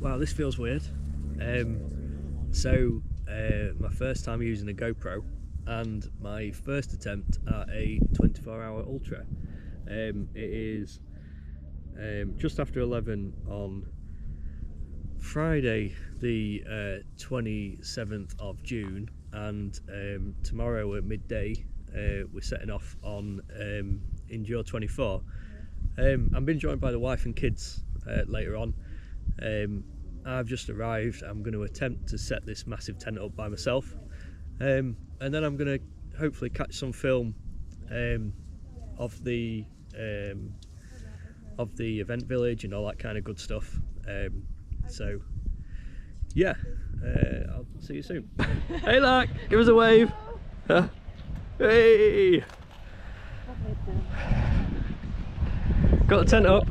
Wow, this feels weird. My first time using a GoPro and my first attempt at a 24-hour ultra. It is just after 11 on Friday the 27th of June, and tomorrow at midday we're setting off on Endure24. I'm being joined by the wife and kids later on. I've just arrived. I'm going to attempt to set this massive tent up by myself, and then I'm going to hopefully catch some film of the event village and all that kind of good stuff. So yeah, I'll see you soon. Hey Lack, give us a wave. Hey, got the tent up.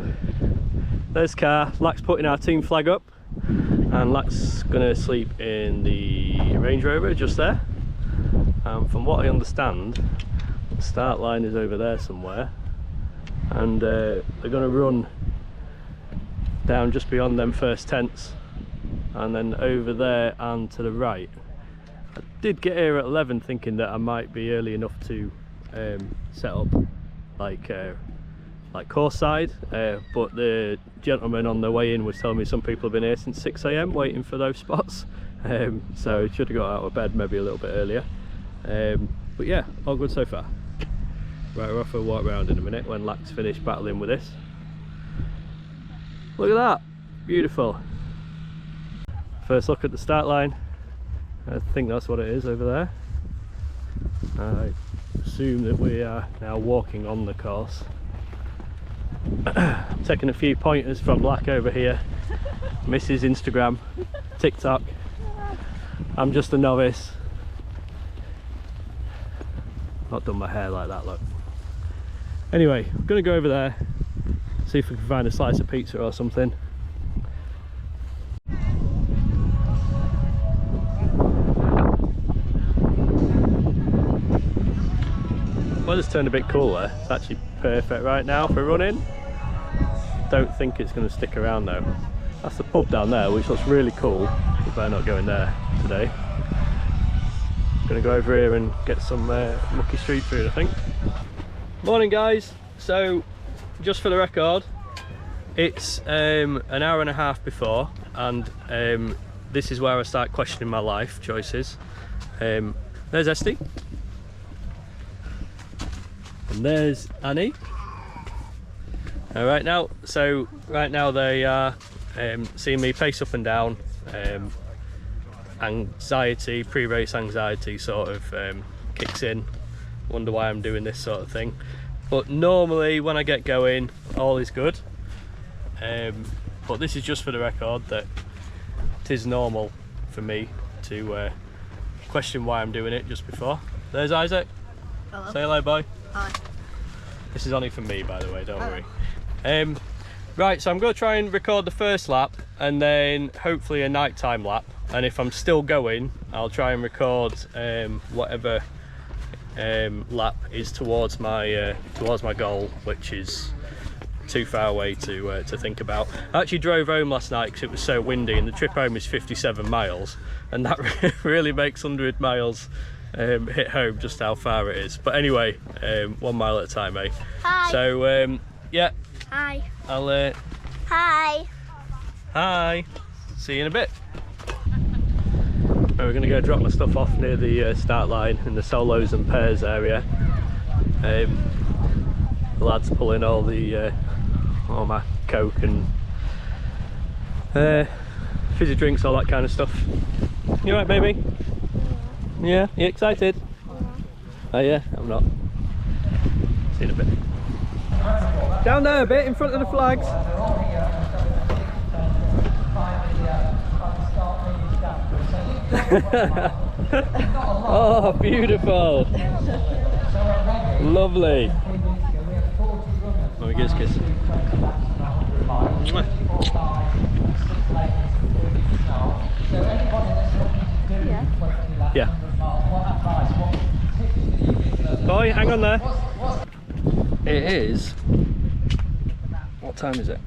There's car. Lack's putting our team flag up, and Lack's gonna sleep in the Range Rover just there. From what I understand, the start line is over there somewhere, and they're gonna run down just beyond them first tents, and then over there and to the right. I did get here at 11 thinking that I might be early enough to set up like course side, but the gentleman on the way in was telling me some people have been here since 6 AM waiting for those spots, so should have got out of bed maybe a little bit earlier, but yeah, all good so far. Right, we're off for a walk around in a minute when Lack's finished battling with this. Look at that, beautiful. First look at the start line. I think that's what it is over there. I assume that we are now walking on the course. I'm taking a few pointers from Lack over here. Mrs. Instagram, TikTok. I'm just a novice. Not done my hair like that, look. Anyway, I'm gonna go over there, see if we can find a slice of pizza or something. Weather's turned a bit cooler. It's actually perfect right now for running. Don't think it's going to stick around though. That's the pub down there, which looks really cool. We better not go in there today. Going to go over here and get some mucky street food, I think. Morning guys. So just for the record, it's an hour and a half before, and this is where I start questioning my life choices. There's Esty. And there's Annie. Right now they are seeing me pace up and down. Anxiety, pre-race anxiety sort of kicks in. Wonder why I'm doing this sort of thing. But normally when I get going, all is good. But this is just for the record that it is normal for me to question why I'm doing it just before. There's Isaac. Hello. Say hello, boy. Hi. This is only for me, by the way, don't worry. Right, so I'm going to try and record the first lap and then hopefully a nighttime lap, and if I'm still going I'll try and record whatever lap is towards my goal, which is too far away to think about. I actually drove home last night because it was so windy, and the trip home is 57 miles, and that really makes 100 miles hit home just how far it is. But anyway, 1 mile at a time, eh? Hi. So yeah, Hi. I'll Hi. hi, see you in a bit. We're going to go drop my stuff off near the start line in the solos and pairs area. The lads pulling all my coke and fizzy drinks, all that kind of stuff. You alright, baby? Yeah, you excited? Oh yeah, I'm not. See you in a bit. Down there a bit, in front of the flags. Oh, beautiful. Lovely. Let me give us a kiss. Yeah. Boy, hang on there. It is. What time is it?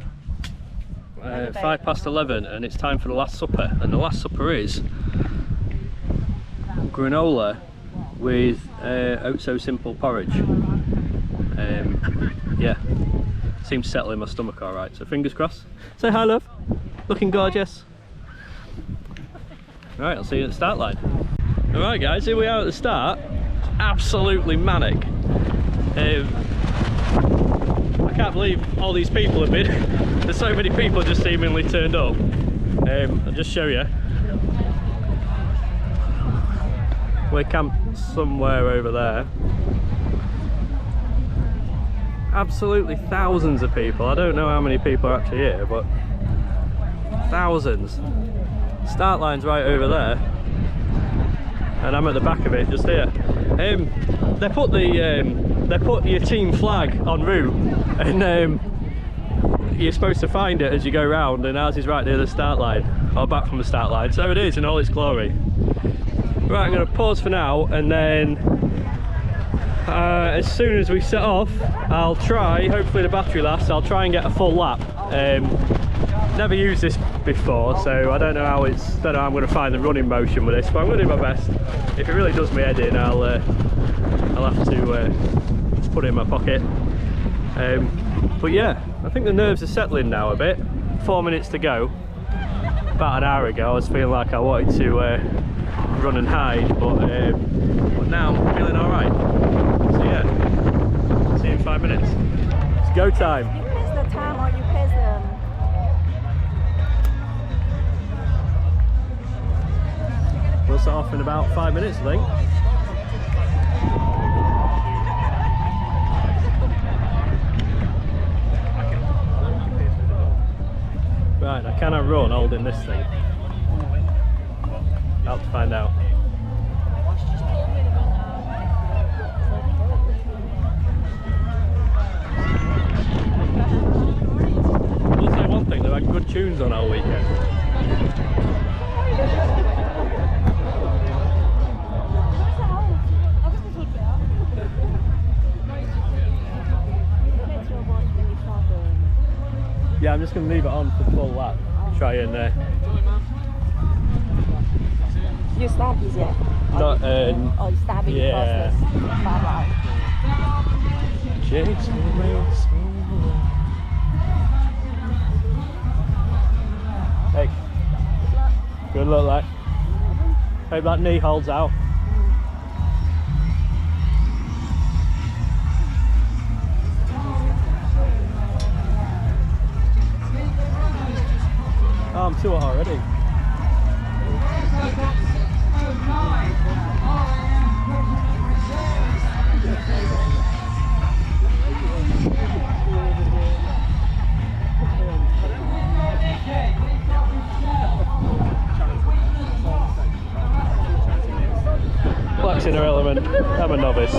11, and it's time for the Last Supper. And the Last Supper is granola with Oh So Simple porridge. Yeah, seems to settle in my stomach all right. So fingers crossed. Say hi, love. Looking gorgeous. All right, I'll see you at the start line. All right, guys, here we are at the start. Absolutely manic. I can't believe all these people have been. There's so many people just seemingly turned up. I'll just show you. We're camped somewhere over there. Absolutely thousands of people. I don't know how many people are actually here, but thousands. Start line's right over there, and I'm at the back of it, just here. They put your team flag en route, and you're supposed to find it as you go round, and ours is right near the start line, or back from the start line. So it is in all its glory. Right, I'm going to pause for now, and then as soon as we set off, I'll try, hopefully the battery lasts, I'll try and get a full lap. Never used this before, so I don't know how I'm going to find the running motion with this, but I'm going to do my best. If it really does me head in, I'll have to just put it in my pocket. But yeah, I think the nerves are settling now a bit. 4 minutes to go. About an hour ago I was feeling like I wanted to run and hide, but now I'm feeling alright. So yeah, see you in 5 minutes. It's go time. You press the time or you press the... We'll set off in about 5 minutes, I think. Right, I cannot run holding this thing. I'll have to find out. I will say one thing, they've had good tunes on all weekend. Yeah, I'm just going to leave it on for the full lap. Try and... You start this yet? Not, or you start in yeah. the process? Hey, good luck, like. Hope that knee holds out. Oh, I'm too hot already. Black's in her element. I'm a novice.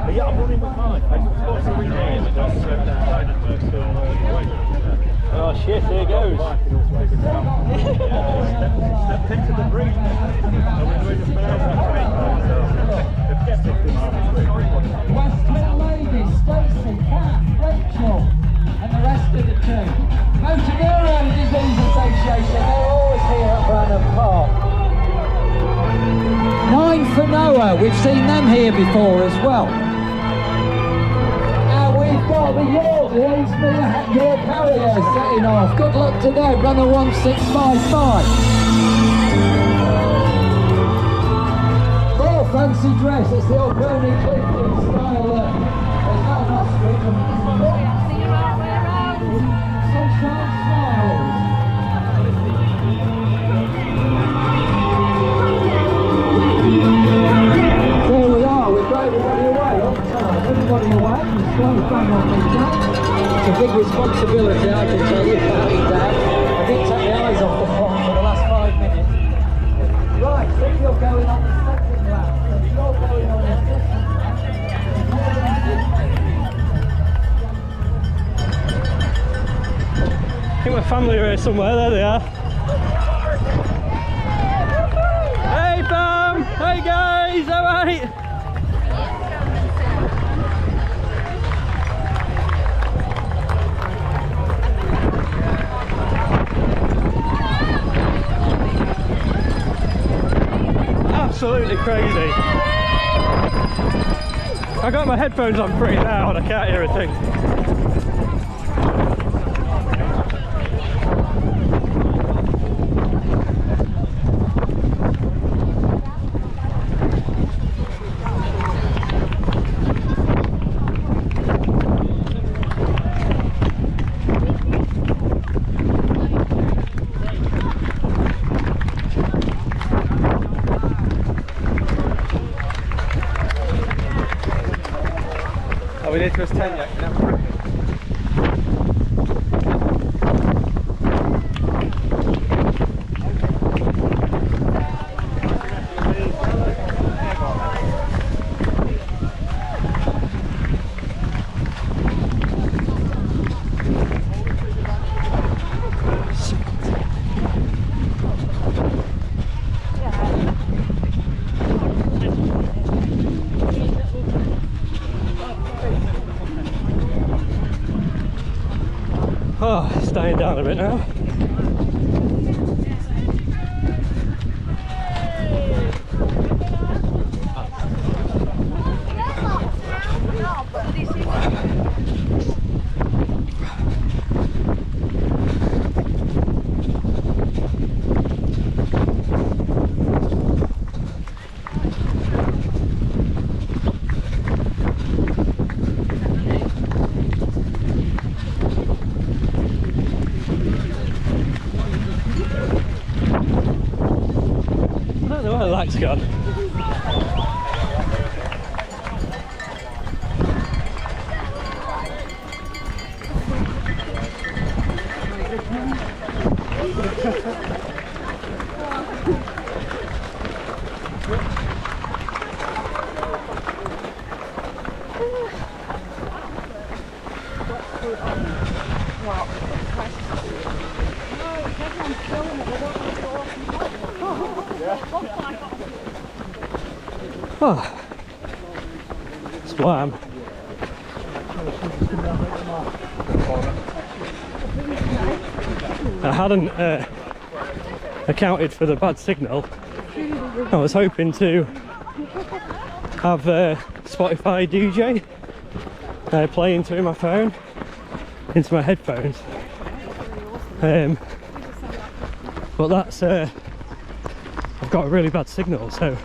Yeah, I'm running with mine. Oh shit, here goes. Step into the breeze. Western ladies, Stacey, Kat, Rachel, and the rest of the team. Motor Neurone Disease Association, they're always here at Branham Park. 9 for Noah, we've seen them here before as well. And we've got the York Harriers setting off. Good luck to them, runner 1655. Oh, fancy dress, it's the old Bernie Clifton style. There's not enough street. Sunshine smiles. There we are, we've got everybody away on time. Everybody away, we're slow bang on me down. It's a big responsibility, I can tell you, Patty Dad. I didn't take my eyes off the clock for the last 5 minutes. Right, so you're going on the second. family are here somewhere. There they are. Hey fam! Hey guys! Alright! Absolutely crazy. I got my headphones on pretty loud, I can't hear a thing. Are we near to us 10 yet? Can I have a break? Oh, it's dying down a bit now. I don't know where the light's gone. Oh, it's warm. I hadn't accounted for the bad signal. I was hoping to have Spotify DJ playing through my phone into my headphones, but that's I've got a really bad signal, so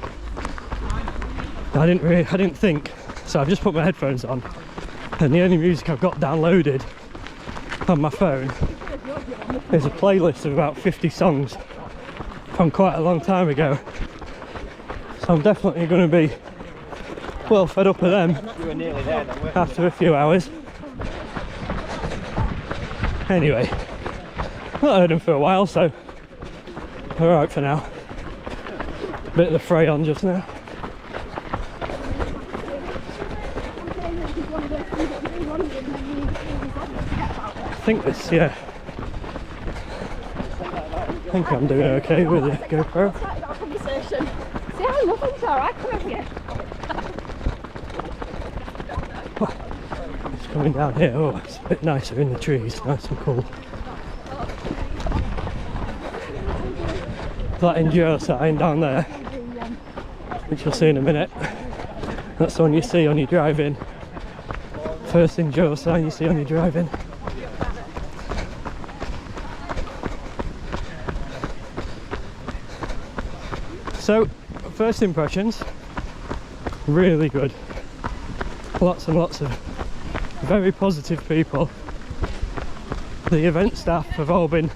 I didn't think. So I've just put my headphones on, and the only music I've got downloaded on my phone is a playlist of about 50 songs from quite a long time ago. So I'm definitely going to be well fed up of them after a few hours. Anyway, not heard them for a while, so alright for now. Bit of the fray on just now. I think this, yeah. I think I'm doing okay with the GoPro. That conversation. See, I love it, alright, come over here. It's coming down here. Oh, it's a bit nicer in the trees, nice and cool. That Endure sign down there, which you'll see in a minute, that's the one you see on your drive-in. First Endure sign you see on your drive-in. So, first impressions, really good. Lots and lots of very positive people. The event staff have all been,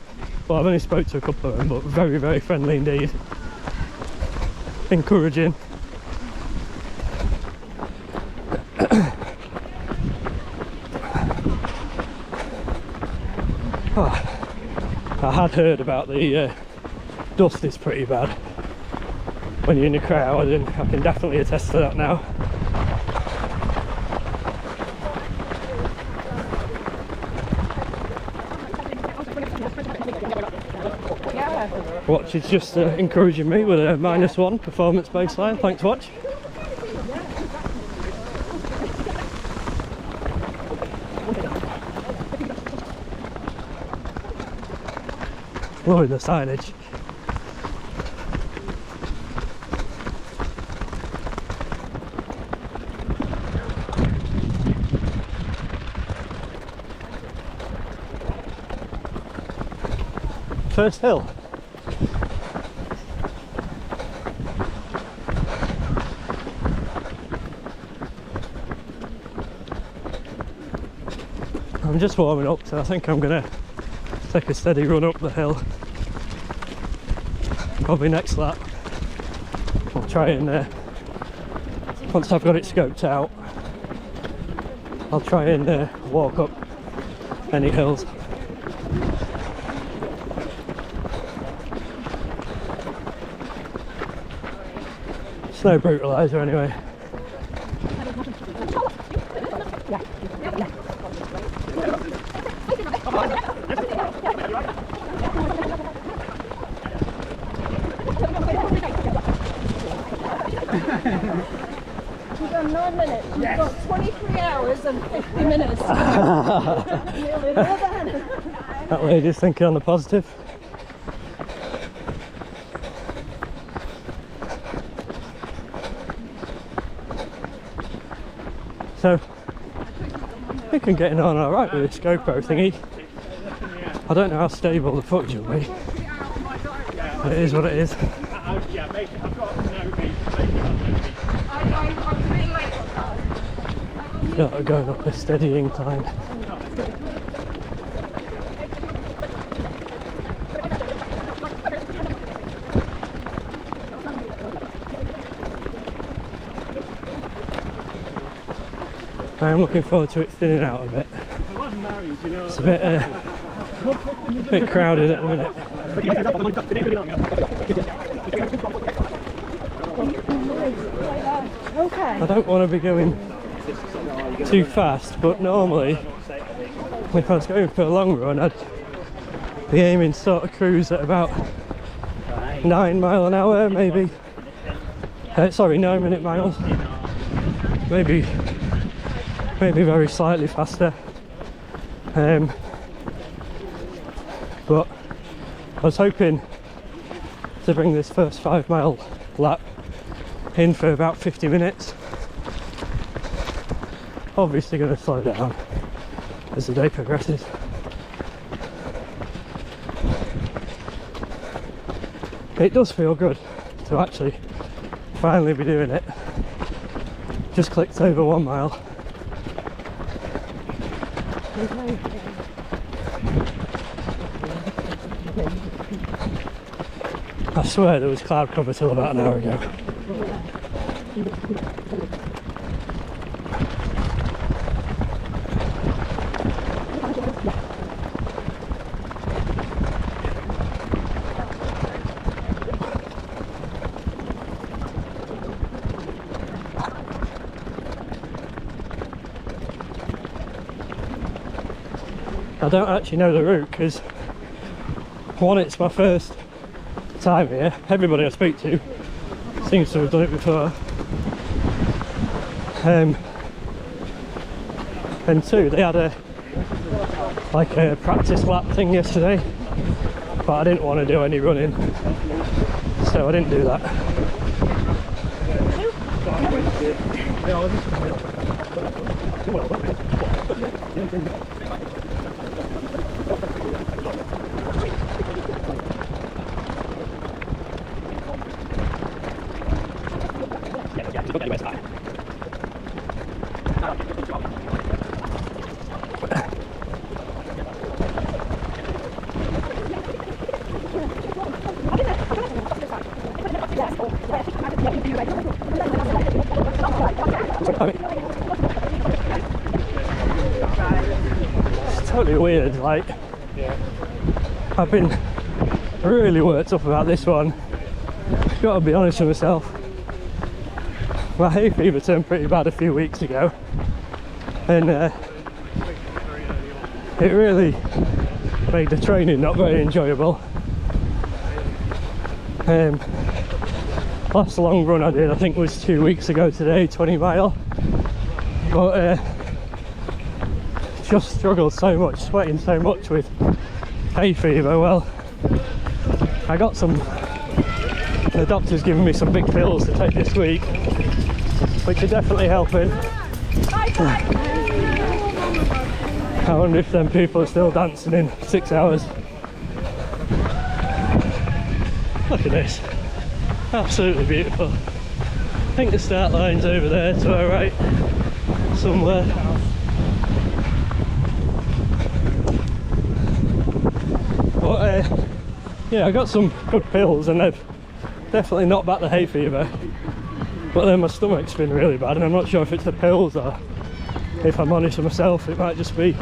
well, I've only spoke to a couple of them, but very, very friendly indeed. Encouraging. Oh, I had heard about the dust is pretty bad when you're in a crowd, and I can definitely attest to that now. Watch is just encouraging me with a -1 performance baseline. Thanks, Watch. Loving the signage. First hill. I'm just warming up, so I think I'm gonna take a steady run up the hill. Probably next lap I'll try and once I've got it scoped out, I'll try and walk up any hills. Snow brutalizer anyway. We've done 9 minutes. We've got 23 hours and 50 minutes. Nearly done. That lady's thinking on the positive. So, I think I'm getting on alright with this GoPro thingy. I don't know how stable the footage will be, but it is what it is. Not going up a steady incline. I am looking forward to it thinning out a bit. It's a bit crowded at the minute. Okay. I don't want to be going too fast, but normally if I was going for a long run I'd be aiming to sort of cruise at about 9 mile an hour, maybe. Sorry, 9 minute miles. Maybe very slightly faster. But I was hoping to bring this first 5 mile lap in for about 50 minutes. Obviously going to slow down as the day progresses. It does feel good to actually finally be doing it. Just clicked over 1 mile. I swear there was cloud cover till about an hour ago. I don't actually know the route because, one, it's my first time here. Everybody I speak to seems to have done it before. And two, they had a practice lap thing yesterday, but I didn't want to do any running, so I didn't do that. It's totally weird, like, I've been really worked up about this one. Gotta be honest with myself. My hay fever turned pretty bad a few weeks ago, and it really made the training not very enjoyable. Last long run I did, I think, was 2 weeks ago today, 20 mile. But just struggled so much, sweating so much with hay fever. Well, I got some, the doctor's given me some big pills to take this week, which are definitely helping. I wonder if them people are still dancing in 6 hours. Look at this, absolutely beautiful. I think the start line's over there to our right somewhere. But yeah, I got some good pills and they've definitely knocked back the hay fever, but then my stomach's been really bad and I'm not sure if it's the pills or, if I'm honest with myself, it might just be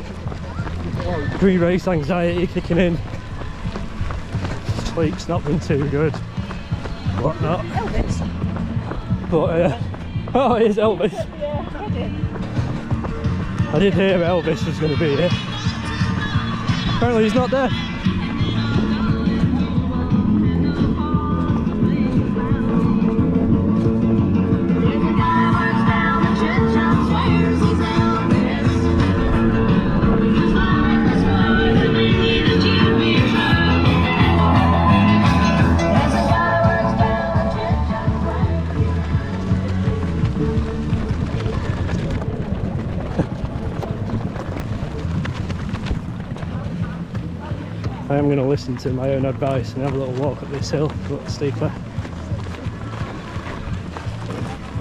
pre-race anxiety kicking in. Sleep's not been too good, whatnot. But oh, it is Elvis. I did hear Elvis was going to be here. Apparently he's not there. I am going to listen to my own advice and have a little walk up this hill, a little steeper.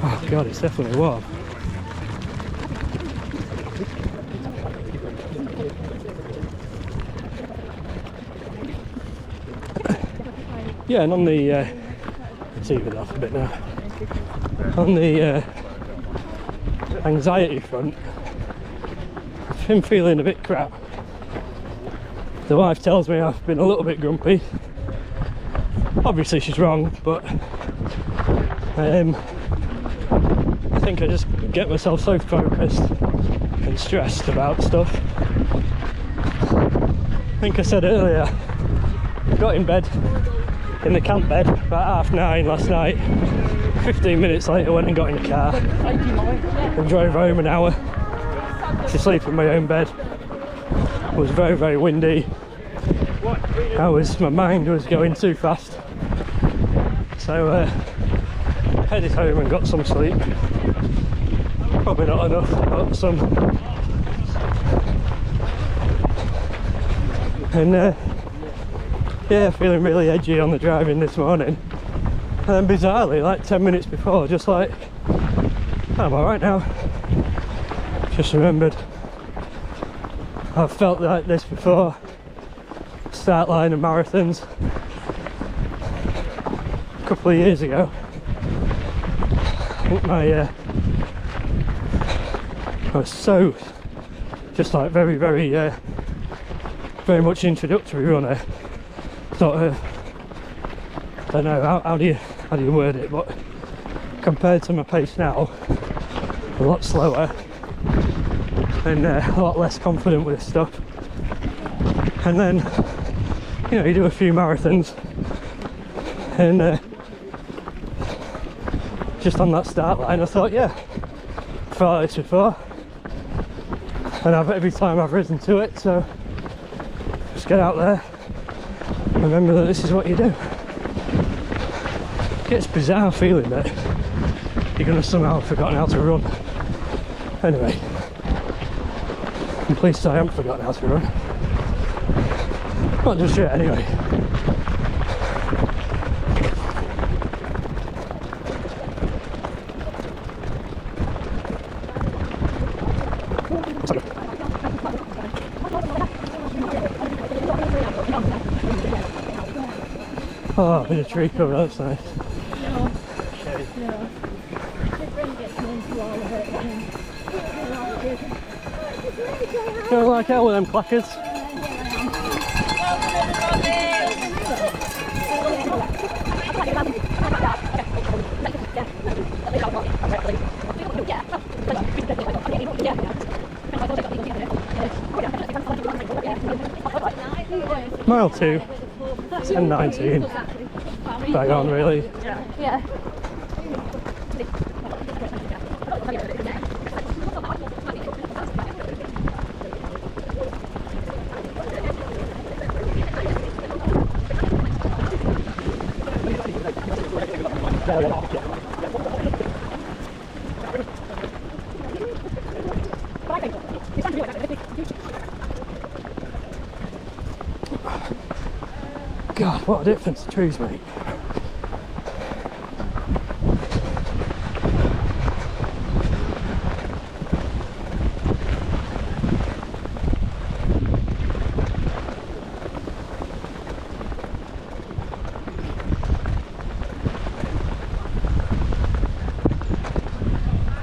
Oh god, it's definitely warm. Yeah, and on the it's evened off a bit now. On the anxiety front, I've been feeling a bit crap. The wife tells me I've been a little bit grumpy. Obviously she's wrong, but I think I just get myself so focused and stressed about stuff. I think I said earlier, I got in bed, in the camp bed, about 9:30 last night. 15 minutes later went and got in the car and drove home an hour to sleep in my own bed. It was very, very windy. My mind was going too fast. So headed home and got some sleep. Probably not enough, but some. And yeah, feeling really edgy on the driving this morning. And then bizarrely, like 10 minutes before, just like, I'm alright now. Just remembered, I've felt like this before. Start line of marathons a couple of years ago. I think I was so just like very much introductory runner. Sort of, I don't know how do you word it, but compared to my pace now, a lot slower and a lot less confident with stuff. And then, you know, you do a few marathons and just on that start line I thought, yeah, I've felt this before and every time I've risen to it, so just get out there, remember that this is what you do. It gets bizarre feeling that you're going to somehow have forgotten how to run. Anyway, I'm pleased I haven't forgotten how to run. Not just yet, anyway. Oh, a bit of tree cover, that's nice. Go like hell with them clackers. Mile 2, 10:19. bang on, really. Yeah. God, what a difference the trees make.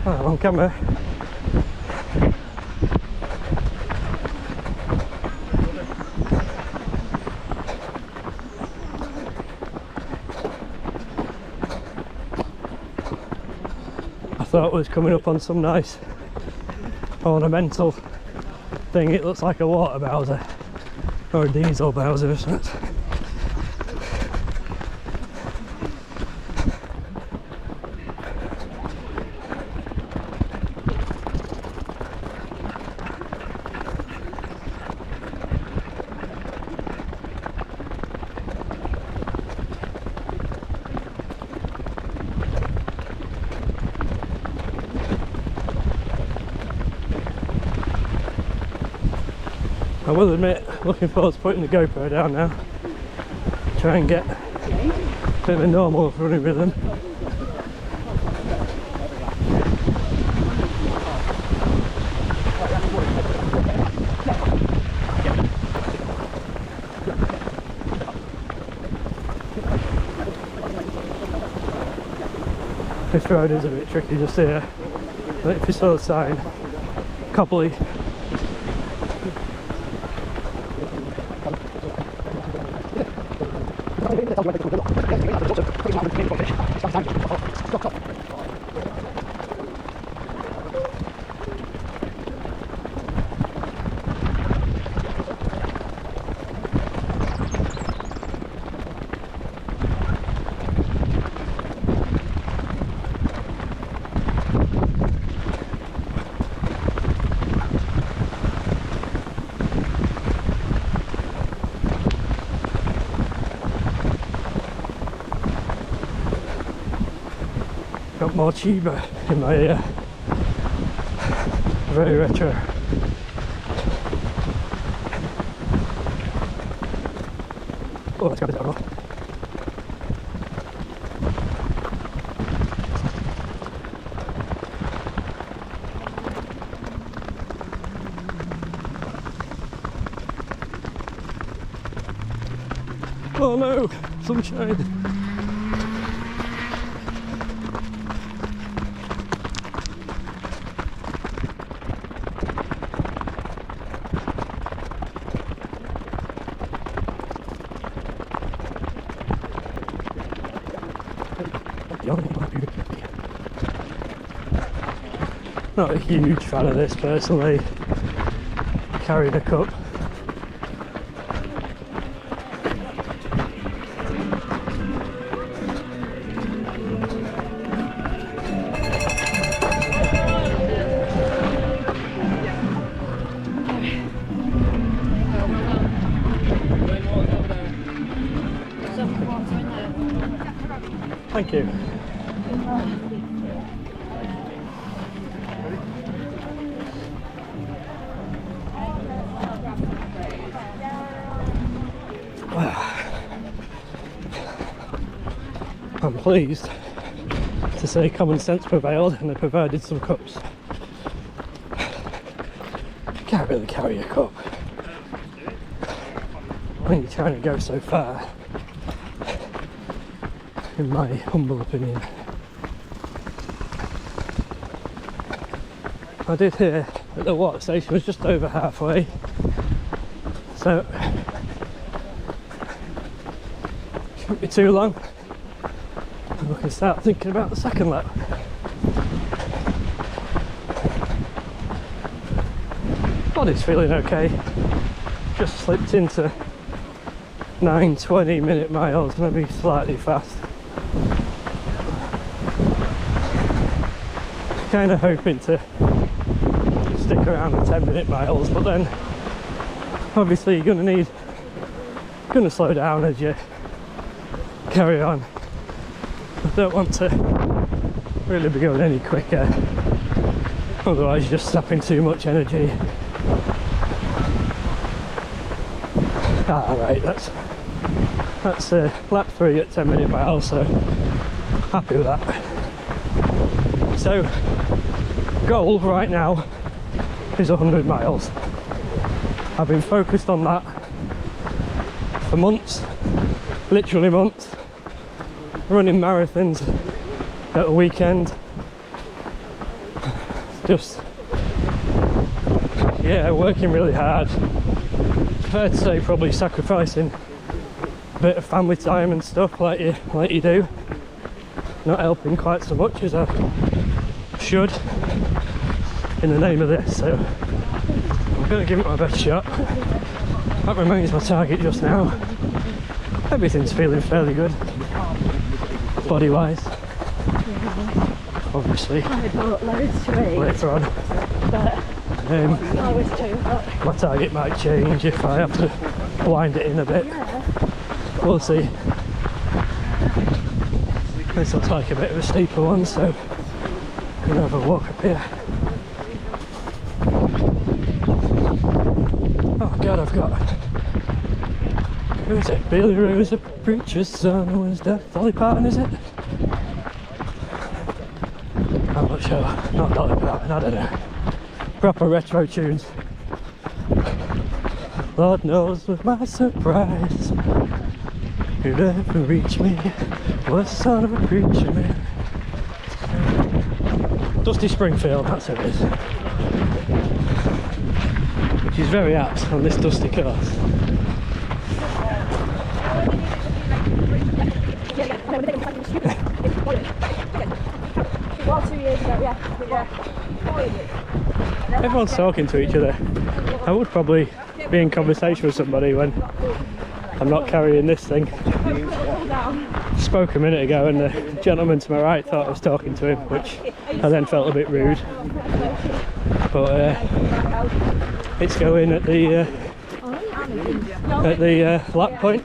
Oh, on camera. I thought it was coming up on some nice ornamental thing. It looks like a water bowser or a diesel bowser or something. I will admit, looking forward to putting the GoPro down now. Try and get a bit of a normal running rhythm. This road is a bit tricky just here. But if you saw the sign, Copley. Got more Chiba in my ear. Very retro. Oh, let's grab it down. Oh no, sunshine. Not a huge fan of this personally. Carried a cup. Thank you. I'm pleased to say common sense prevailed and they provided some cups. You can't really carry a cup when you're trying to go so far, in my humble opinion. I did hear that the water station was just over halfway, so shouldn't be too long. We can start thinking about the second lap. Body's feeling okay. Just slipped into 9:20 minute miles, maybe slightly fast. Kind of hoping to stick around the 10-minute miles, but then obviously you're gonna slow down as you carry on. I don't want to really be going any quicker, otherwise you're just sapping too much energy. Right, that's lap 3 at 10-minute miles, so happy with that. So goal right now is 100 miles. I've been focused on that for months, literally months, running marathons at the weekend, just working really hard. Fair to say, probably sacrificing a bit of family time and stuff like you do, not helping quite so much as I should in the name of this, so I'm going to give it my best shot. That remains my target just now. Everything's feeling fairly good body wise, obviously I bought loads to eat, later on. but I was too hot. My target might change if I have to wind it in a bit. We'll see. This looks like a bit of a steeper one, so I'm gonna have a walk up here. Oh god, I've got, who is it? Billy Rose, a preacher's son was dead. Dolly Parton, is it? I'm not sure. Not Dolly Parton, I don't know. Proper retro tunes. Lord knows with my surprise, you'd ever reach me, was the son of a preacher man. Dusty Springfield, that's who it is. She's very apt on this dusty course. Well, 2 years ago, yeah. Everyone's talking to each other. I would probably be in conversation with somebody when I'm not carrying this thing. Spoke a minute ago and the gentleman to my right thought I was talking to him, which I then felt a bit rude. But it's going at the lap point.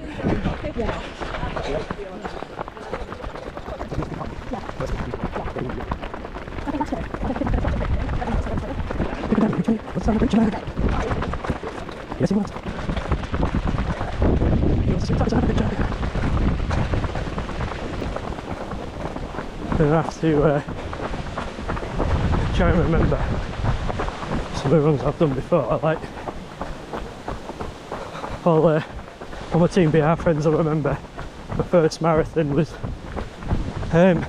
What's on the preacher man? Yes, he wants. He wants to see what's on the preacher man. I have to try and remember some of the runs I've done before. Like, all my Team BR friends will remember my first marathon was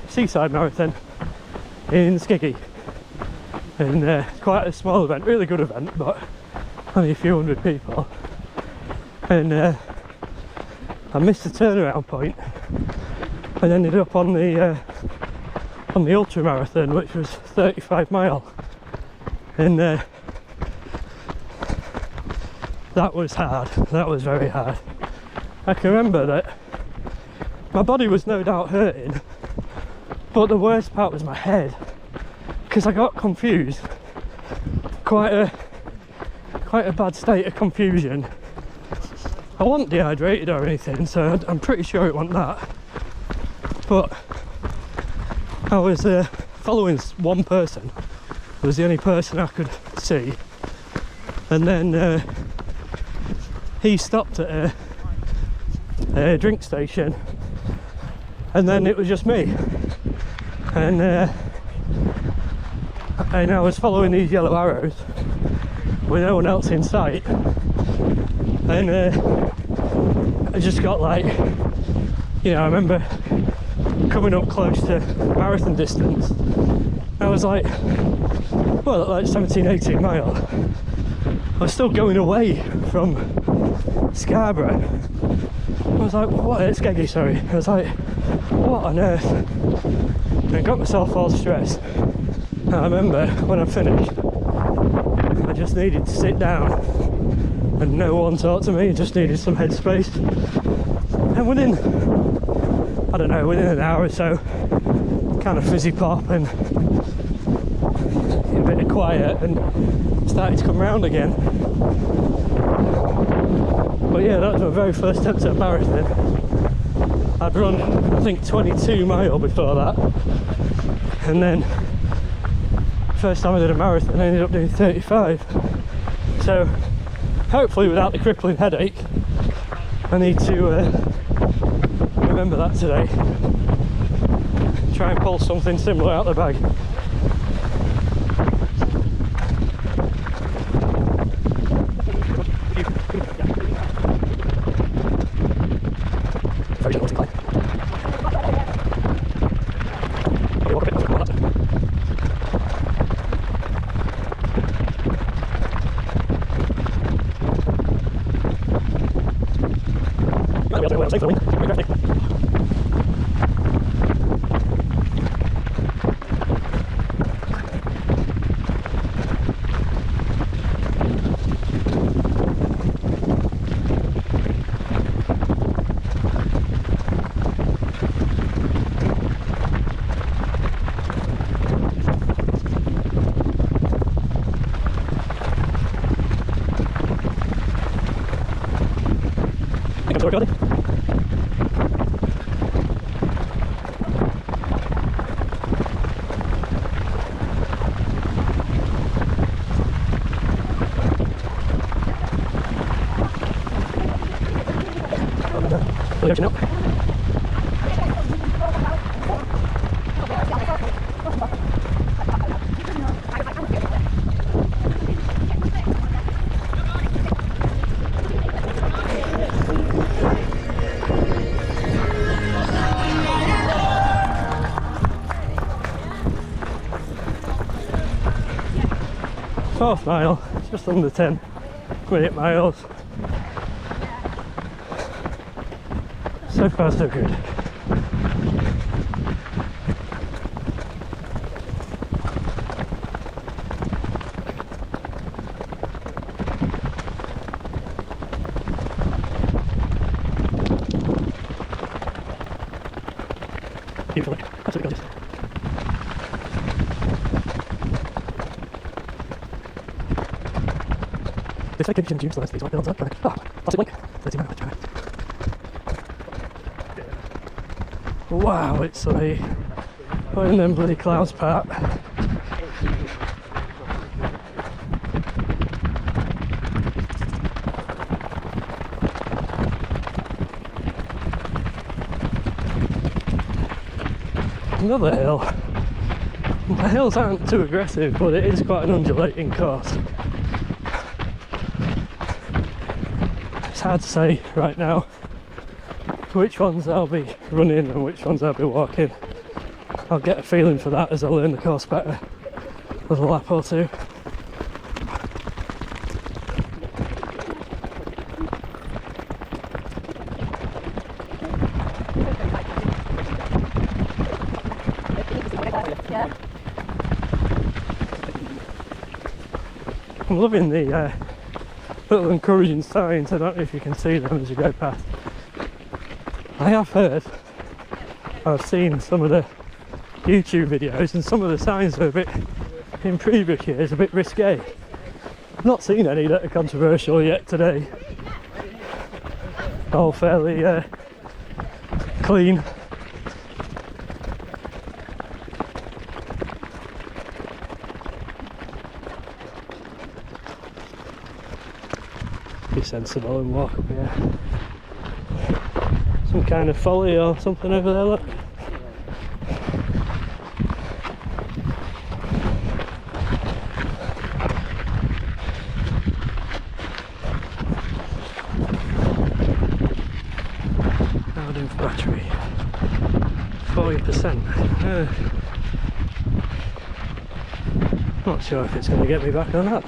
Seaside Marathon in Skiggy. And quite a small event, really good event, but only a few hundred people. And I missed the turnaround point and ended up on the ultra marathon, which was 35 mile. And that was hard. That was very hard. I can remember that my body was no doubt hurting, but the worst part was my head, because I got confused. Quite a bad state of confusion. I wasn't dehydrated or anything, so I'm pretty sure it wasn't that. But I was following one person. It was the only person I could see. And then he stopped at a drink station, and then it was just me. And I was following these yellow arrows with no one else in sight, and I just got like, you know, I remember coming up close to marathon distance. I was like, well, at like 17-18 mile, I was still going away from Scarborough. I was like, what? Skeggy, sorry. I was like, what on earth? And I got myself all stressed. And I remember when I finished, I just needed to sit down and no one talked to me, just needed some headspace. And within, I don't know, within an hour or so, kind of fizzy pop and a bit of quiet, and started to come round again. But yeah, that was my very first attempt at a marathon. I'd run, I think, 22 mile before that, and then first time I did a marathon I ended up doing 35. So hopefully without the crippling headache, I need to remember that today. Try and pull something similar out of the bag. Very gentle to climb. Oh, walk a bit, walk that. Might be able to go well safe for the win. Very crafty. Recording. Really ocean up. Fourth mile, just under 10-minute miles. So far so good. Beautiful, absolutely gorgeous. This fake condition tubes, so that's these white builds up. Ah, plastic link. Let's see what I wow, it's like putting them bloody clouds apart. Another hill. The hills aren't too aggressive, but it is quite an undulating course. It's hard to say right now which ones I'll be running and which ones I'll be walking. I'll get a feeling for that as I learn the course better with a lap or two. I'm loving the little encouraging signs. I don't know if you can see them as you go past. I have heard, I've seen some of the YouTube videos, and some of the signs are a bit, in previous years, a bit risque. I've not seen any that are controversial yet today. All fairly clean. Be sensible and walk up here. Some kind of folly or something over there, look. Now doing for battery. 40%. Not sure if it's going to get me back or not.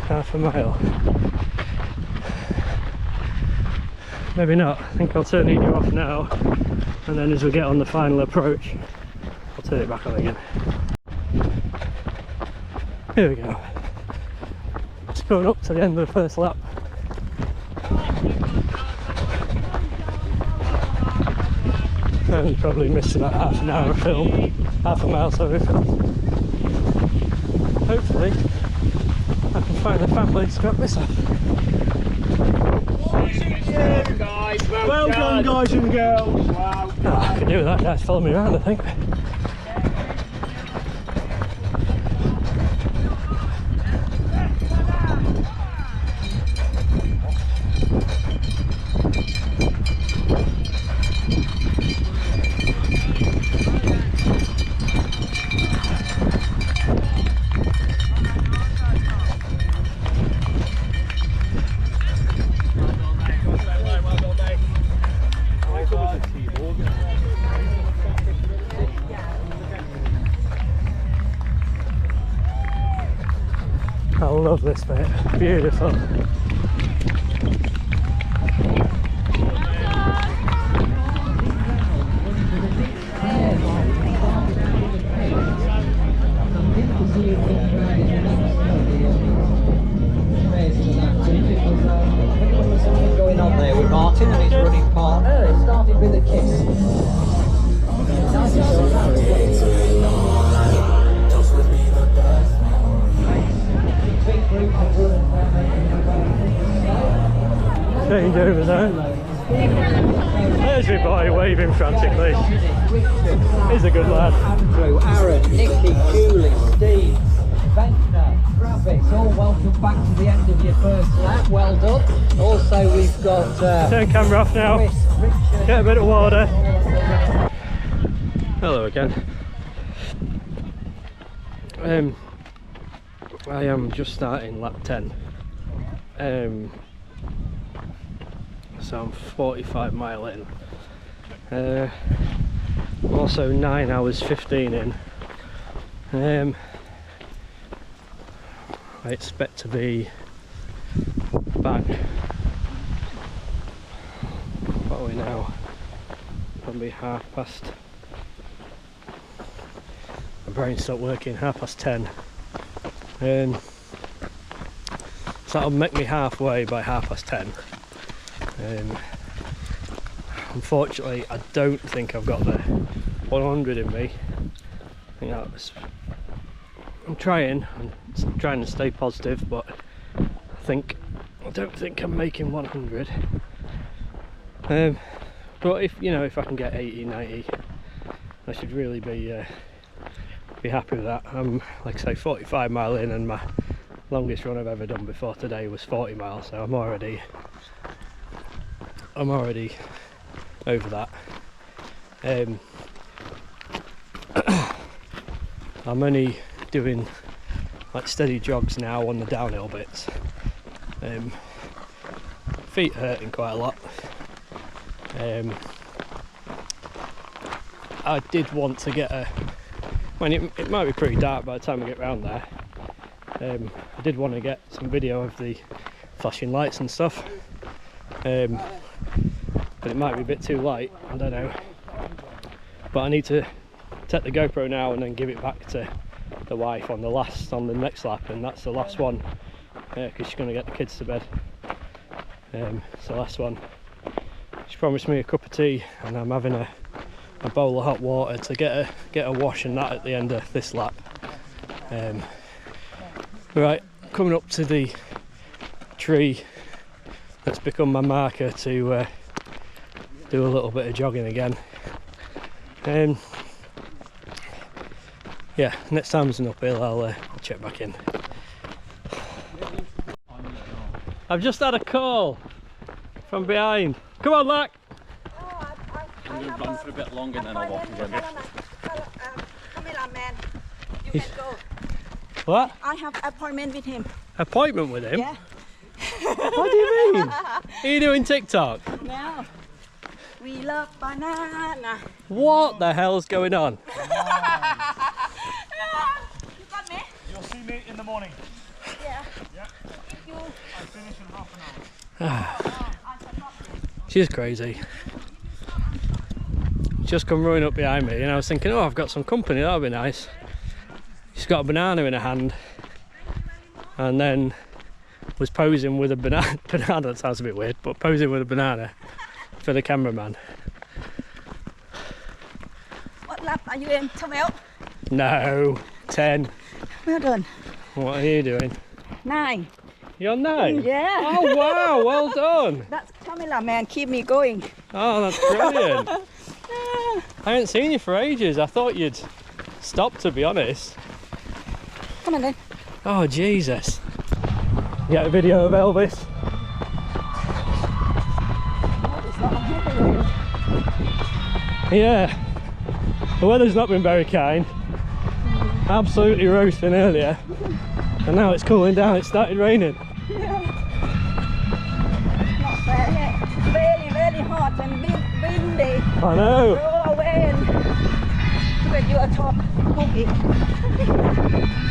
Half a mile. Maybe not. I think I'll turn it off now, and then as we get on the final approach, I'll turn it back on again. Here we go. coming up to the end of the first lap. And probably missed about half an hour of film, half a mile, sorry, of film. Hopefully I can find the family to scrap this up. Well done, guys and girls. Wow. Oh, I can do that, guys follow me around I think. I love this bit, beautiful. Going on there with Martin and his running partner. It started with a kiss. Change over there. There's your boy waving frantically. He's a good lad. Andrew, Aaron, Nicky, Julie, Steve, Ventnor, Travis, all welcome back to the end of your first lap. Well done. Also, we've got Turn camera off now. Chris, Richard. Get a bit of water. Hello again. I am just starting lap 10. So I'm 45 mile in. Also 9 hours 15 in. I expect to be back. What are we now? Probably 10:30. My brain stopped working. 10:30. So that'll make me halfway by 10:30. Unfortunately, I don't think I've got the 100 in me. I think I'm trying to stay positive, but I don't think I'm making 100. But if I can get 80, 90, I should really be happy with that. I'm, like I say, 45 mile in, and my longest run I've ever done before today was 40 miles, so I'm already over that. I'm only doing like steady jogs now on the downhill bits. Feet hurting quite a lot. I did want to get it might be pretty dark by the time I get round there. I did want to get some video of the flashing lights and stuff, but it might be a bit too light, I don't know. But I need to take the GoPro now and then give it back to the wife on the next lap, and that's the last one, because she's going to get the kids to bed. It's the last one. She promised me a cup of tea, and I'm having a bowl of hot water to get a wash and that at the end of this lap. Right, coming up to the tree that's become my marker to do a little bit of jogging again. Yeah, next time there's an uphill, I'll check back in. I've just had a call from behind. Come on, Lack! I'm going to run for a bit longer and then I'll walk again. Cameraman, you can go. What? I have appointment with him. Appointment with him? Yeah. What do you mean? Are you doing TikTok? No. We love banana. What the hell's going on? You got me? You'll see me in the morning. Yeah. Yeah. You. I finish in half an hour. She's crazy. Just come running up behind me, and I was thinking, oh, I've got some company, that'll be nice. She's got a banana in her hand, and then was posing with a banana. That sounds a bit weird, but posing with a banana for the cameraman. What lap are you in? Tell me out. No, 10. Well done. What are you doing? 9. You're 9? Yeah. Oh wow, well done. That's Camilla, man. Keep me going. Oh, that's brilliant. I haven't seen you for ages. I thought you'd stopped, to be honest. Come on then. Oh Jesus. You got a video of Elvis? Yeah. The weather's not been very kind. Absolutely roasting earlier. And now it's cooling down. It started raining. Not fair, yeah. Really, really hot and windy. I know. Go away and when you are top cookie.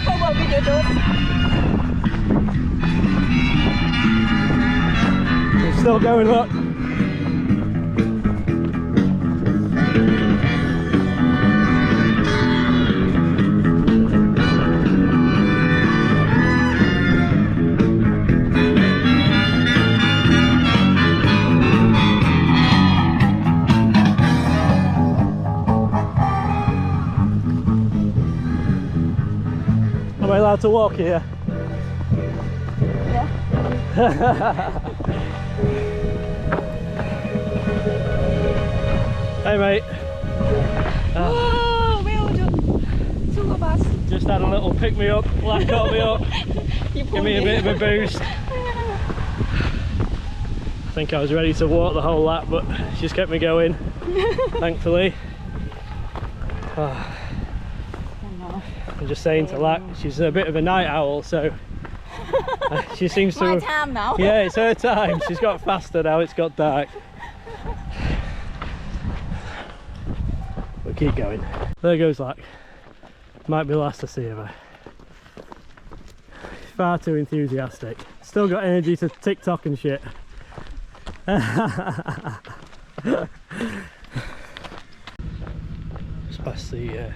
How about video those? It's still going up. Am I allowed to walk here? Yeah. Hey mate. Oh, well done. Two of us. Just had a little pick me up, lad caught me up, You give me a bit of a boost. I think I was ready to walk the whole lap, but she's kept me going, thankfully. Oh, I'm just saying to Lack, she's a bit of a night owl, so she seems to My have, time now. yeah, it's her time. She's got faster now, it's got dark. We'll keep going. There goes Lack. Might be the last to see of her. Far too enthusiastic. Still got energy to TikTok and shit. Just past the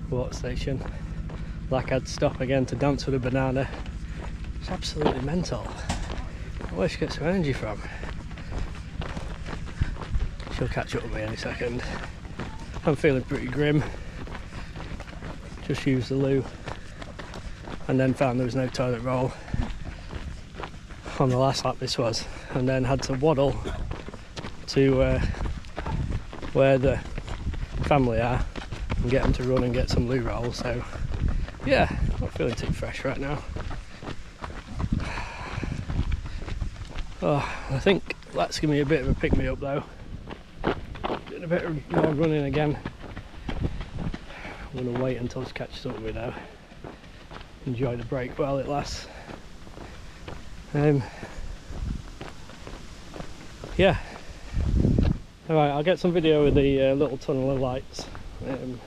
water station. Lack had to stop again to dance with a banana. It's absolutely mental. Where she gets her energy from? She'll catch up with me any second. I'm feeling pretty grim. Just used the loo and then found there was no toilet roll on the last lap this was, and then had to waddle to where the family are and get them to run and get some loo roll. So yeah, not feeling too fresh right now. Oh, I think that's give me a bit of a pick me up though. Doing a bit more running again. I'm gonna wait until she catches up with me now. Enjoy the break while it lasts. Yeah. Alright, I'll get some video of the little tunnel of lights. And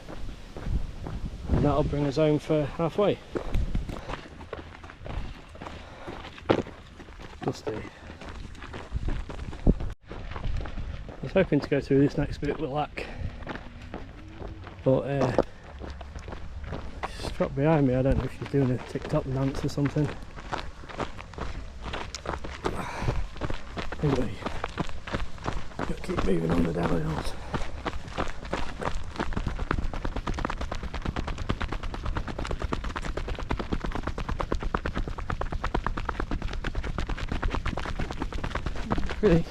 that'll bring us home for halfway. Dusty. I was hoping to go through this next bit with Lack, but she's dropped behind me. I don't know if she's doing a TikTok dance or something. Anyway, gotta keep moving on the downhills. Really?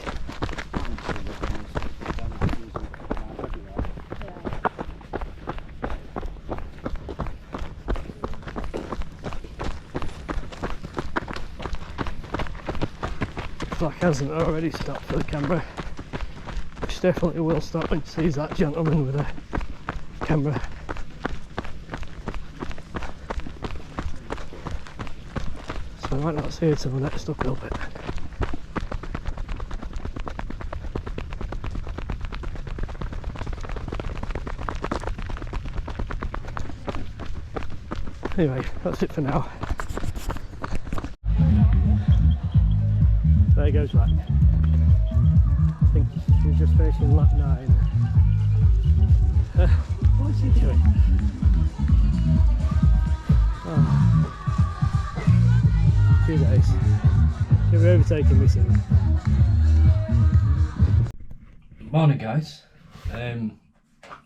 Black hasn't already stopped for the camera, which definitely will stop when she sees that gentleman with a camera. So I might not see her till the next uphill bit. Anyway, that's it for now. There goes Lack. I think she was just finishing lap 9. What's she doing? Oh. She's taking me soon. Morning guys.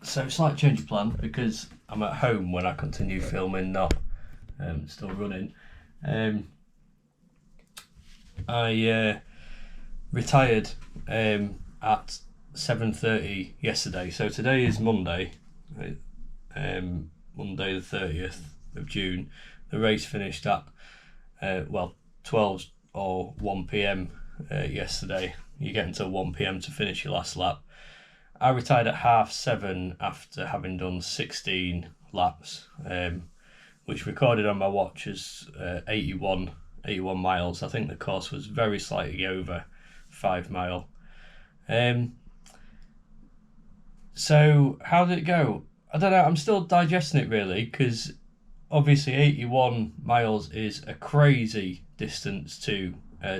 So slight change of plan because I'm at home when I continue filming, not still running. I retired at 7:30 yesterday, so today is Monday, Monday the 30th of June. The race finished at 12 or 1 p.m. Yesterday. You get until 1 p.m. to finish your last lap. I retired at 7:30 after having done 16 laps, which recorded on my watch as 81 miles. I think the course was very slightly over 5 mile. So how did it go? I don't know, I'm still digesting it really, because obviously 81 miles is a crazy distance to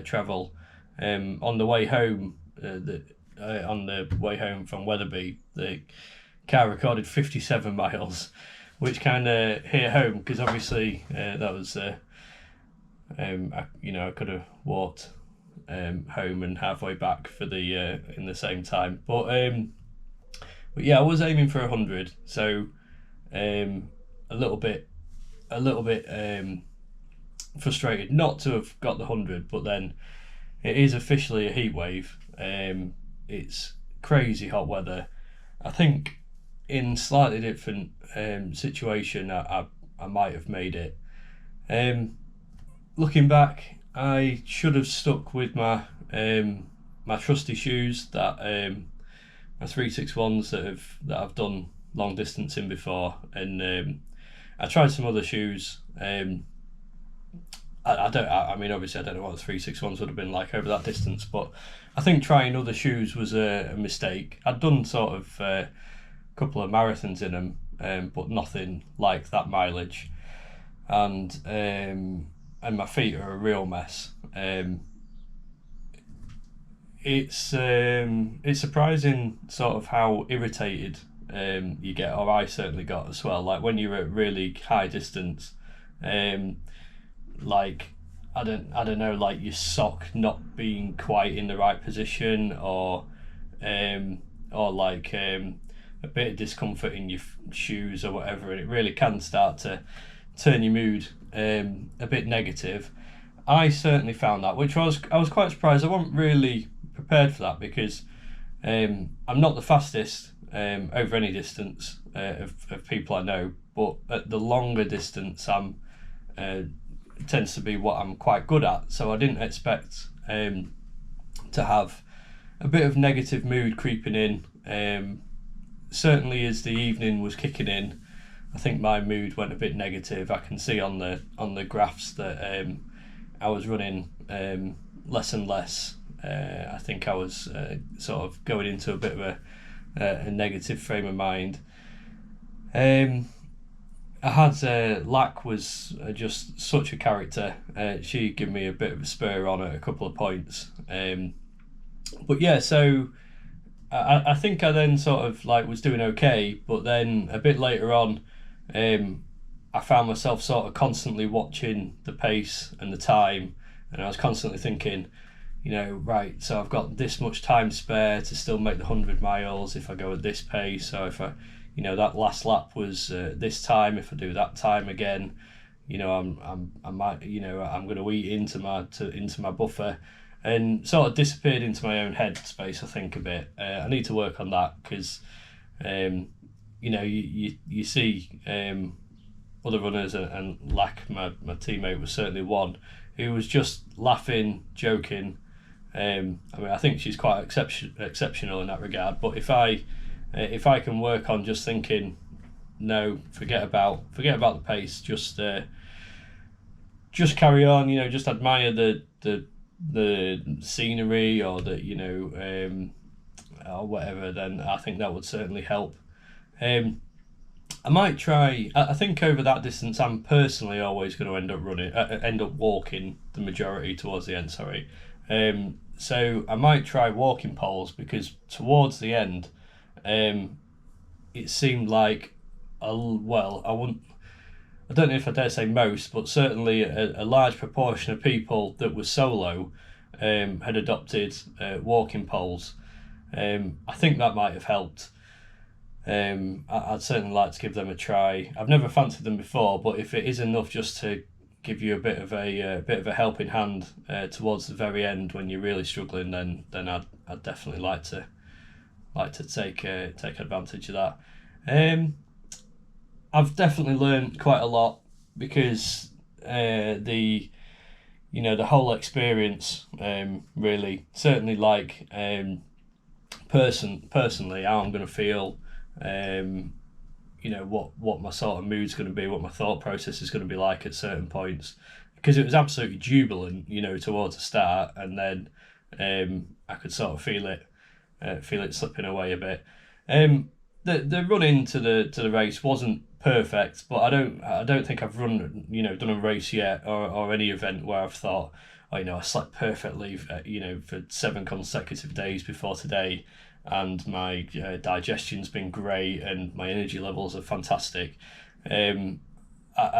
travel. On the way home, on the way home from Wetherby, the car recorded 57 miles, which kind of hit home because obviously that was I could have walked home and halfway back for the in the same time, but yeah, I was aiming for 100, so a little bit frustrated not to have got the 100, but then it is officially a heat wave. It's crazy hot weather. I think in slightly different situation I might have made it. Looking back, I should have stuck with my my trusty shoes, that my 361s that I've done long distance in before, and I tried some other shoes. I mean, obviously I don't know what the 361s would have been like over that distance, but I think trying other shoes was a mistake. I'd done sort of a couple of marathons in them, but nothing like that mileage, and my feet are a real mess. It's surprising sort of how irritated you get, or I certainly got as well. Like when you're at really high distance, like I don't know, like your sock not being quite in the right position, or like a bit of discomfort in your shoes or whatever, and it really can start to turn your mood a bit negative. I certainly found that, which I was quite surprised. I wasn't really prepared for that because I'm not the fastest over any distance of people I know, but at the longer distance I'm tends to be what I'm quite good at, so I didn't expect to have a bit of negative mood creeping in. Certainly as the evening was kicking in, I think my mood went a bit negative. I can see on the graphs that I was running less and less. I think I was sort of going into a bit of a negative frame of mind. I had Lack was just such a character. She gave me a bit of a spur on at a couple of points. But yeah, so I think I then sort of like was doing okay, but then a bit later on, I found myself sort of constantly watching the pace and the time, and I was constantly thinking, right, so I've got this much time spare to still make the 100 miles if I go at this pace. So if I, that last lap was this time, if I do that time again, I might, I'm going to eat into my buffer, and sort of disappeared into my own head space. I think a bit. I need to work on that because, you see other runners, and Lack, my teammate, was certainly one who was just laughing, joking. I mean, I think she's quite exceptional in that regard. But if I can work on just thinking, no, forget about the pace, just carry on. Just admire the scenery, or or whatever. Then I think that would certainly help. I might try. I think over that distance, I'm personally always going to end up walking the majority towards the end. Sorry. So I might try walking poles, because towards the end, it seemed like I don't know if I dare say most, but certainly a large proportion of people that were solo had adopted walking poles. I think that might have helped. I'd certainly like to give them a try. I've never fancied them before, but if it is enough just to give you a bit of a helping hand towards the very end when you're really struggling, then I'd definitely like to take advantage of that. I've definitely learned quite a lot because the whole experience really, certainly, like personally how I'm going to feel, what my sort of mood's going to be, what my thought process is going to be like at certain points, because it was absolutely jubilant, towards the start, and then I could sort of feel it slipping away a bit. The run into the race wasn't perfect, but I don't think I've done a race yet, or any event where I've thought, I slept perfectly, for 7 consecutive days before today, and my digestion's been great and my energy levels are fantastic. I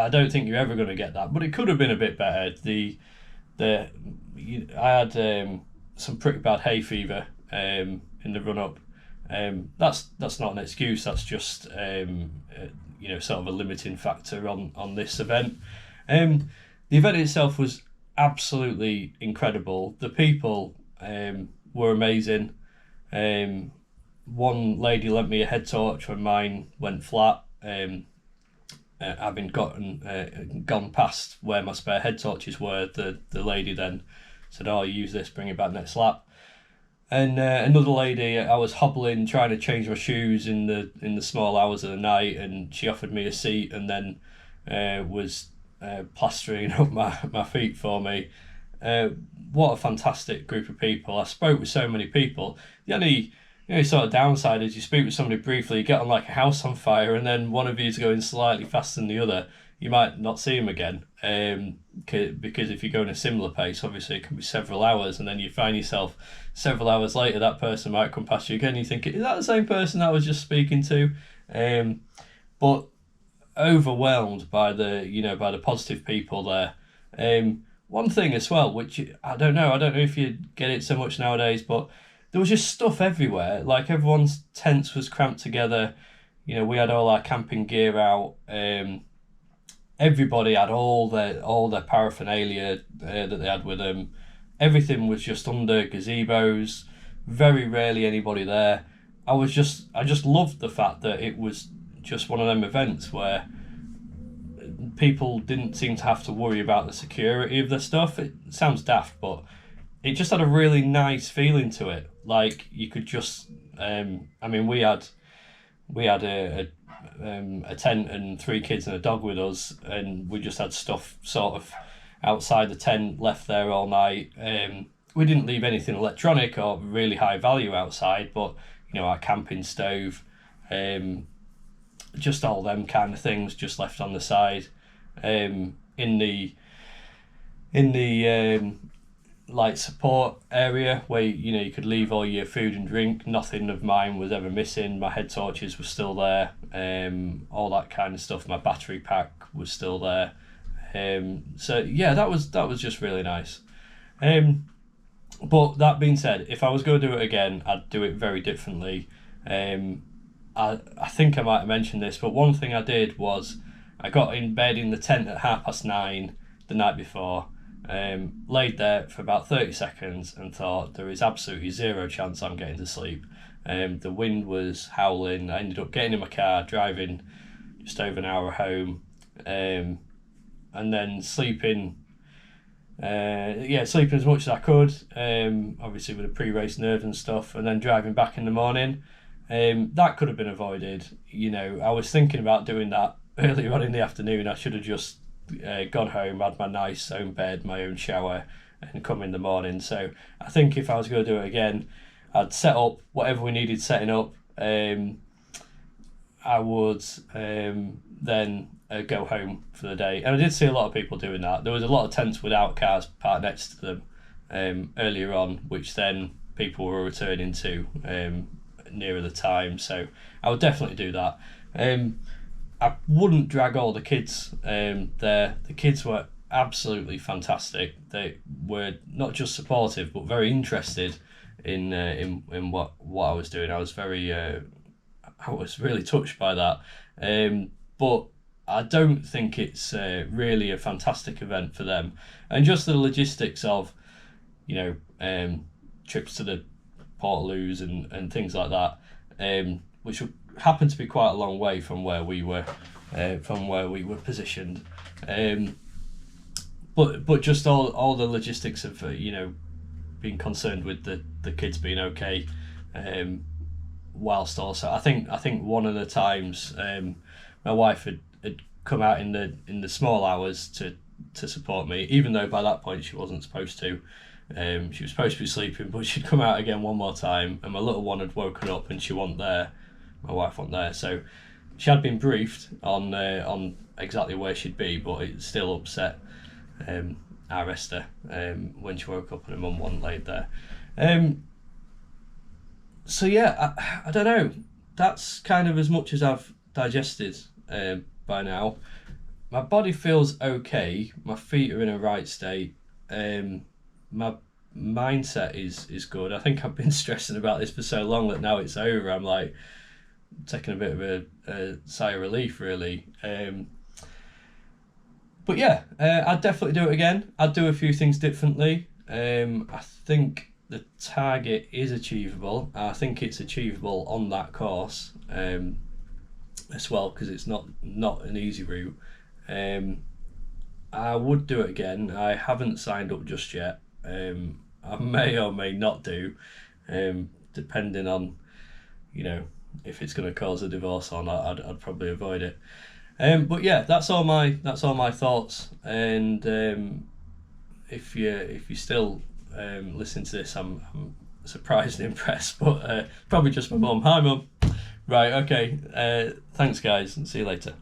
don't think you're ever going to get that, but it could have been a bit better. I had some pretty bad hay fever in the run up. That's not an excuse. That's just sort of a limiting factor on this event. The event itself was absolutely incredible. The people were amazing. One lady lent me a head torch when mine went flat. Having gone past where my spare head torches were, the lady then said, "Oh, use this, bring it back next lap." And another lady, I was hobbling, trying to change my shoes in the small hours of the night, and she offered me a seat, and then was plastering up my feet for me. What a fantastic group of people. I spoke with so many people. The only sort of downside is you speak with somebody briefly, you get on like a house on fire, and then one of you is going slightly faster than the other. You might not see him again, because if you go in a similar pace, obviously it can be several hours, and then you find yourself several hours later, that person might come past you again. You think, is that the same person I was just speaking to? But overwhelmed by the positive people there. One thing as well, which I don't know if you get it so much nowadays, but there was just stuff everywhere. Like, everyone's tents was cramped together. We had all our camping gear out. Everybody had all their paraphernalia that they had with them. Everything was just under gazebos. Very rarely anybody there. I just loved the fact that it was just one of them events where people didn't seem to have to worry about the security of their stuff. It sounds daft, but it just had a really nice feeling to it. Like, you could just, we had a tent and 3 kids and a dog with us, and we just had stuff sort of outside the tent, left there all night. We didn't leave anything electronic or really high value outside, but our camping stove, just all them kind of things just left on the side. In the like support area where you could leave all your food and drink, nothing of mine was ever missing. My head torches were still there, all that kind of stuff. My battery pack was still there. So yeah, that was just really nice. But that being said, if I was going to do it again, I'd do it very differently. I think I might have mentioned this, but one thing I did was I got in bed in the tent at 9:30 the night before, laid there for about 30 seconds and thought, there is absolutely zero chance I'm getting to sleep. The wind was howling. I ended up getting in my car, driving just over an hour home, and then sleeping as much as I could, obviously with the pre-race nerves and stuff, and then driving back in the morning. That could have been avoided. I was thinking about doing that earlier on in the afternoon. I should have just gone home, had my nice own bed, my own shower, and come in the morning. So I think if I was going to do it again, I'd set up whatever we needed setting up. I would then go home for the day. And I did see a lot of people doing that. There was a lot of tents without cars parked next to them earlier on, which then people were returning to nearer the time. So I would definitely do that. I wouldn't drag all the kids there. The kids were absolutely fantastic. They were not just supportive but very interested in what I was doing. I was really touched by that. But I don't think it's really a fantastic event for them, and just the logistics of, trips to the Portaloos and things like that, which happened to be quite a long way from where we were positioned. But just all the logistics of being concerned with the kids being okay, whilst also I think one of the times my wife had come out in the small hours to support me, even though by that point she wasn't supposed to. She was supposed to be sleeping, but she'd come out again one more time, and my little one had woken up and she wasn't there. My wife wasn't there, so she had been briefed on exactly where she'd be, but it still upset our Esther when she woke up and her mum wasn't laid there. So yeah, I don't know. That's kind of as much as I've digested by now. My body feels okay. My feet are in a right state. My mindset is good. I think I've been stressing about this for so long that now it's over, I'm like taking a bit of a sigh of relief, really. But yeah, I'd definitely do it again. I'd do a few things differently. I think the target is achievable. I think it's achievable on that course as well, because it's not an easy route. I would do it again. I haven't signed up just yet. I may or may not do, depending on, if it's going to cause a divorce or not. I'd probably avoid it. But yeah, that's all my thoughts. And if you still listen to this, I'm surprised and impressed. But probably just my mum. Hi, mum. Right. Okay. Thanks, guys, and see you later.